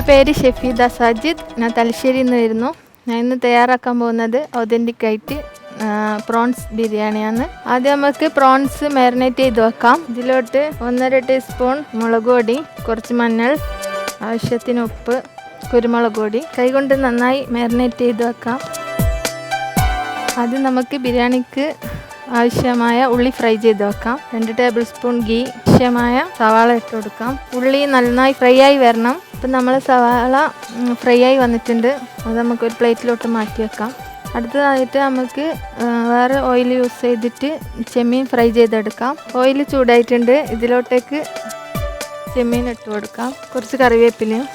പേര് ഷെഫീദ സാജിദ്. ഞാൻ തലശ്ശേരിയിൽ നിന്ന് വരുന്നു. ഞാൻ ഇന്ന് തയ്യാറാക്കാൻ പോകുന്നത് ഒതൻറ്റിക് ആയിട്ട് പ്രോൺസ് ബിരിയാണിയാണ്. ആദ്യം നമുക്ക് പ്രോൺസ് മാരിനേറ്റ് ചെയ്ത് വെക്കാം. ഇതിലോട്ട് 1.5 ടീസ്പൂൺ മുളക് പൊടി, കുറച്ച് മഞ്ഞൾ, ആവശ്യത്തിന് ഉപ്പ്, കുരുമുളക് പൊടി കൈകൊണ്ട് നന്നായി മാരിനേറ്റ് ചെയ്ത് വെക്കാം. ആദ്യം നമുക്ക് ബിരിയാണിക്ക് ആവശ്യമായ ഉള്ളി ഫ്രൈ ചെയ്ത് വെക്കാം. 2 ടേബിൾ സ്പൂൺ ഗീ, ആവശ്യമായ സവാള ഇട്ട് കൊടുക്കാം. ഉള്ളി നന്നായി ഫ്രൈ ആയി വരണം. ഇപ്പം നമ്മൾ സവാള ഫ്രൈ ആയി വന്നിട്ടുണ്ട്. അത് നമുക്കൊരു പ്ലേറ്റിലോട്ട് മാറ്റി വെക്കാം. അടുത്തതായിട്ട് നമുക്ക് വേറെ ഓയിൽ യൂസ് ചെയ്തിട്ട് ചെമ്മീൻ ഫ്രൈ ചെയ്തെടുക്കാം. ഓയിൽ ചൂടായിട്ടുണ്ട്. ഇതിലോട്ടേക്ക് ചെമ്മീൻ ഇട്ട് കൊടുക്കാം. കുറച്ച് കറിവേപ്പിലയും.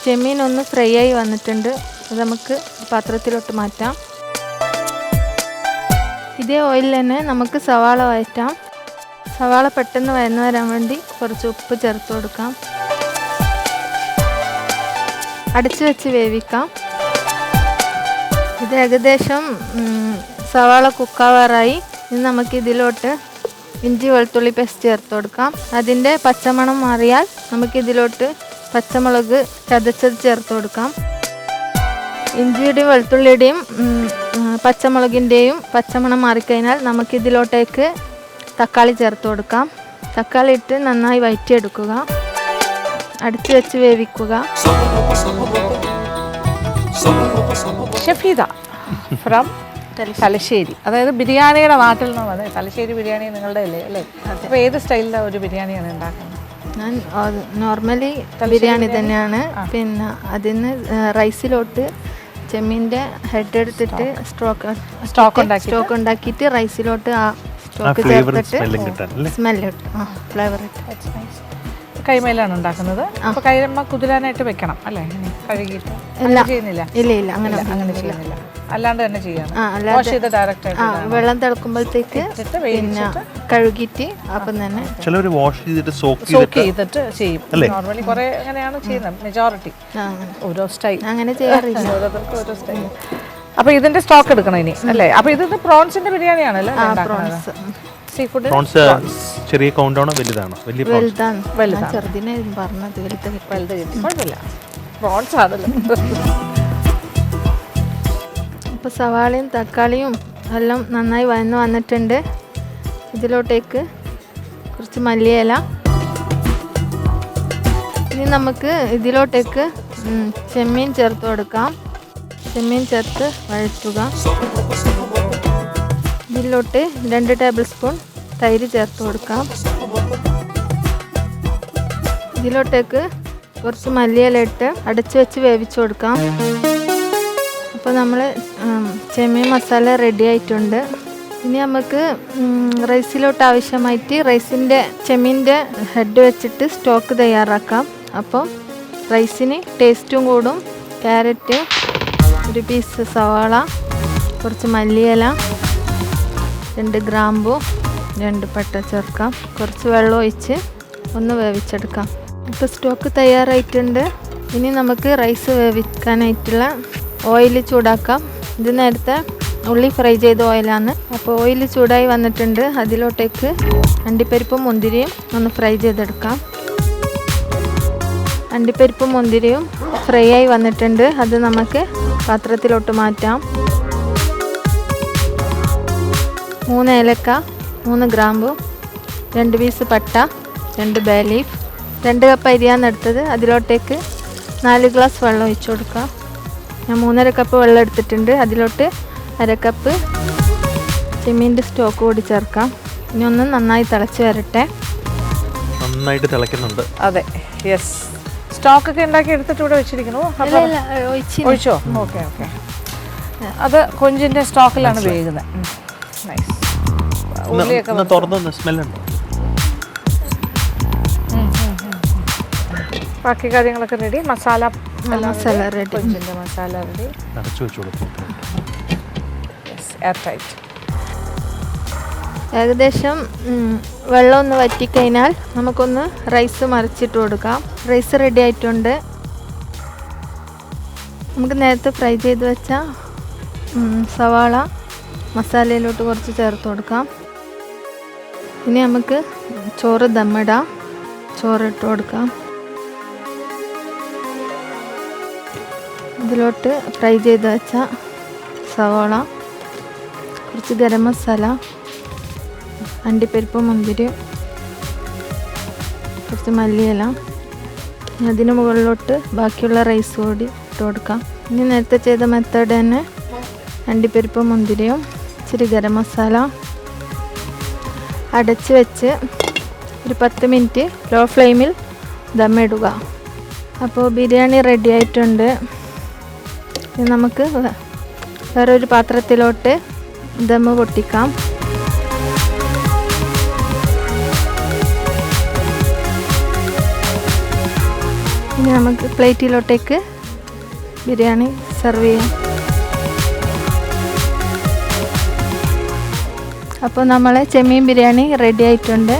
ചെമ്മീൻ ഒന്ന് ഫ്രൈ ആയി വന്നിട്ടുണ്ട്. അത് നമുക്ക് പാത്രത്തിലോട്ട് മാറ്റാം. ഇതേ ഓയിലിൽ തന്നെ നമുക്ക് സവാള വഴറ്റാം. സവാള പെട്ടെന്ന് വഴന്നു വരാൻ വേണ്ടി കുറച്ച് ഉപ്പ് ചേർത്ത് കൊടുക്കാം. അടച്ചു വെച്ച് വേവിക്കാം. ഇത് ഏകദേശം സവാള കുക്കാവാറായി. ഇനി നമുക്ക് ഇതിലോട്ട് ഇഞ്ചി വെളുത്തുള്ളി പേസ്റ്റ് ചേർത്ത് കൊടുക്കാം. അതിൻ്റെ പച്ചമണം മാറിയാൽ നമുക്കിതിലോട്ട് പച്ചമുളക് ചതച്ചത് ചേർത്ത് കൊടുക്കാം. ഇഞ്ചിയുടെയും വെളുത്തുള്ളിയുടെയും പച്ചമുളകിൻ്റെയും പച്ചമണം മാറിക്കഴിഞ്ഞാൽ നമുക്കിതിലോട്ടേക്ക് തക്കാളി ചേർത്ത് കൊടുക്കാം. തക്കാളി ഇട്ട് നന്നായി വഴറ്റിയെടുക്കുക. അടച്ചു വെച്ച് വേവിക്കുക. ഷെഫീദ ഫ്രം തലശ്ശേരി, അതായത് ബിരിയാണിയുടെ നാട്ടിൽ നിന്ന് വന്നത്. തലശ്ശേരി ബിരിയാണി നിങ്ങളുടെ അല്ലേ? അപ്പോൾ ഏത് സ്റ്റൈലിലാണ് ഒരു ബിരിയാണിയാണ് ഉണ്ടാക്കുന്നത്? ഞാൻ നോർമലി ബിരിയാണി തന്നെയാണ്. പിന്നെ അതിന് റൈസിലോട്ട് ചെമ്മീൻ്റെ ഹെഡ് എടുത്തിട്ട് സ്റ്റോക്ക് ഉണ്ടാക്കിയിട്ട് റൈസിലോട്ട് ആ സ്റ്റോക്ക് ചേർത്തിട്ട് സ്മെല്ല് ഫ്ലേവർ ഇട്ട് കൈമയിലാണ് ഉണ്ടാക്കുന്നത്. അപ്പോൾ കൈമ കുതിരാനായിട്ട് വെക്കണം അല്ലേ? കഴുകിയിട്ട് ചെയ്യുന്നില്ല? ഇല്ല, അങ്ങനെ ചെയ്യുന്നില്ല. അല്ലാണ്ട് തന്നെ ചെയ്യാം. വെള്ളം തിളക്കുമ്പോഴത്തേക്ക് പിന്നെ കഴുകിയിട്ട് അപ്പം തന്നെ ചിലവര് വാഷ് ചെയ്തിട്ട് സോക്ക് ചെയ്തിട്ട് ചെയ്യും. നോർമലി കുറെ അങ്ങനെയാണ് ചെയ്യുന്നത്. മെജോറിറ്റി ഓരോ സ്റ്റൈൽ അങ്ങനെ ചെയ്യാറില്ല. ഓരോരുത്തർക്കും ഓരോ സ്റ്റൈൽ. അപ്പൊ ഇതിന്റെ സ്റ്റോക്ക് എടുക്കണം ഇനി അല്ലേ? അപ്പൊ ഇത് പ്രോൺസിന്റെ ബിരിയാണിയാണല്ലോ. സീ ഫുഡ് ചെറിയ കൗണ്ടാണോ വലുതാണോ? വലുതാണ്. ചെറുതിനെ പറഞ്ഞത് വലുത് കിട്ടി. കുഴപ്പമില്ല, പ്രോൺസ് ആണല്ലോ. അപ്പോൾ സവാളയും തക്കാളിയും എല്ലാം നന്നായി വഴന്ന് വന്നിട്ടുണ്ട്. ഇതിലോട്ടേക്ക് കുറച്ച് മല്ലിയില. ഇനി നമുക്ക് ഇതിലോട്ടേക്ക് ചെമ്മീൻ ചേർത്ത് കൊടുക്കാം. ചെമ്മീൻ ചേർത്ത് വഴറ്റുക. ഇതിലോട്ട് 2 ടേബിൾ സ്പൂൺ തൈര് ചേർത്ത് കൊടുക്കാം. ഇതിലോട്ടേക്ക് കുറച്ച് മല്ലിയില ഇട്ട് അടച്ചു വെച്ച് വേവിച്ചു കൊടുക്കാം. അപ്പോൾ നമ്മൾ ചെമ്മീൻ മസാല റെഡി ആയിട്ടുണ്ട്. ഇനി നമുക്ക് റൈസിലോട്ട് ആവശ്യമായിട്ട് ചെമ്മീൻ്റെ ഹെഡ് വെച്ചിട്ട് സ്റ്റോക്ക് തയ്യാറാക്കാം. അപ്പോൾ റൈസിന് ടേസ്റ്റും കൂടും. ക്യാരറ്റ്, 1 പീസ് സവാള, കുറച്ച് മല്ലിയില, 2 ഗ്രാമ്പു, 2 പട്ട ചേർക്കാം. കുറച്ച് വെള്ളം ഒഴിച്ച് ഒന്ന് വേവിച്ചെടുക്കാം. ഇപ്പോൾ സ്റ്റോക്ക് തയ്യാറായിട്ടുണ്ട്. ഇനി നമുക്ക് റൈസ് വേവിക്കാനായിട്ടുള്ള ഓയിൽ ചൂടാക്കാം. ഇത് നേരത്തെ ഉള്ളി ഫ്രൈ ചെയ്ത ഓയിലാണ്. അപ്പോൾ ഓയിൽ ചൂടായി വന്നിട്ടുണ്ട്. അതിലോട്ടേക്ക് അണ്ടിപ്പരിപ്പും മുന്തിരിയും ഒന്ന് ഫ്രൈ ചെയ്തെടുക്കാം. അണ്ടിപ്പരിപ്പും മുന്തിരിയും ഫ്രൈ ആയി വന്നിട്ടുണ്ട്. അത് നമുക്ക് പാത്രത്തിലോട്ട് മാറ്റാം. 3 ഏലക്ക, 3 ഗ്രാമ്പു, 2 പീസ് പട്ട, 2 ബേ ലീഫ്, 2 കപ്പ് അരിയാണ് എടുത്തത്. അതിലോട്ടേക്ക് 4 ഗ്ലാസ് വെള്ളം ഒഴിച്ചു കൊടുക്കാം. ഞാൻ 3.5 കപ്പ് വെള്ളം എടുത്തിട്ടുണ്ട്. അതിലോട്ട് 1/2 കപ്പ് ചെമ്മീൻ്റെ സ്റ്റോക്ക് കൂടി ചേർക്കാം. ഇനി ഒന്ന് നന്നായി തിളച്ച് വരട്ടെ. നന്നായിട്ട് തിളയ്ക്കുന്നുണ്ട്. അതെ, യെസ്. സ്റ്റോക്കൊക്കെ ഉണ്ടാക്കി എടുത്തിട്ട് ഇവിടെ വെച്ചിരിക്കണോ? ഒഴിച്ചോ? ഓക്കെ. അത് കൊഞ്ചിൻ്റെ സ്റ്റോക്കിലാണ് വേകുന്നത്. നൈസ്. ഉള്ളിയൊക്കെ തുറന്ന് സ്മെല്ലുണ്ടോ? ബാക്കി കാര്യങ്ങളൊക്കെ റെഡി. മസാല റെഡി. കൊഞ്ചിൻ്റെ മസാല റെഡി. ഏകദേശം വെള്ളം ഒന്ന് വറ്റിക്കഴിഞ്ഞാൽ നമുക്കൊന്ന് റൈസ് മറിച്ചിട്ട് കൊടുക്കാം. റൈസ് റെഡി ആയിട്ടുണ്ട്. നമുക്ക് നേരത്തെ ഫ്രൈ ചെയ്ത് വെച്ച സവാള മസാലയിലോട്ട് കുറച്ച് ചേർത്ത് കൊടുക്കാം. ഇനി നമുക്ക് ചോറ് ദമ്മിടാം. ചോറ് ഇട്ട് കൊടുക്കാം. ഇതിലോട്ട് ഫ്രൈ ചെയ്ത് വെച്ച സവോള, കുറച്ച് ഗരം മസാല, അണ്ടിപ്പരിപ്പ്, മുന്തിരി, കുറച്ച് മല്ലിയില. അതിന് മുകളിലോട്ട് ബാക്കിയുള്ള റൈസ് കൂടി ഇട്ട് കൊടുക്കാം. ഇനി നേരത്തെ ചെയ്ത മെത്തേഡ് തന്നെ അണ്ടിപ്പരിപ്പ്, മുന്തിരിയും ഇച്ചിരി ഗരം മസാല അടച്ച് വെച്ച് ഒരു 10 മിനിറ്റ് ലോ ഫ്ലെയിമിൽ ദമ്മിടുക. അപ്പോൾ ബിരിയാണി റെഡി ആയിട്ടുണ്ട്. ഇനി നമുക്ക് വേറൊരു പാത്രത്തിലോട്ട് ദമ്മ് പൊട്ടിക്കാം. ഇനി നമുക്ക് പ്ലേറ്റിലോട്ടേക്ക് ബിരിയാണി സെർവ് ചെയ്യാം. അപ്പോൾ നമ്മളെ ചെമ്മീൻ ബിരിയാണി റെഡി ആയിട്ടുണ്ട്.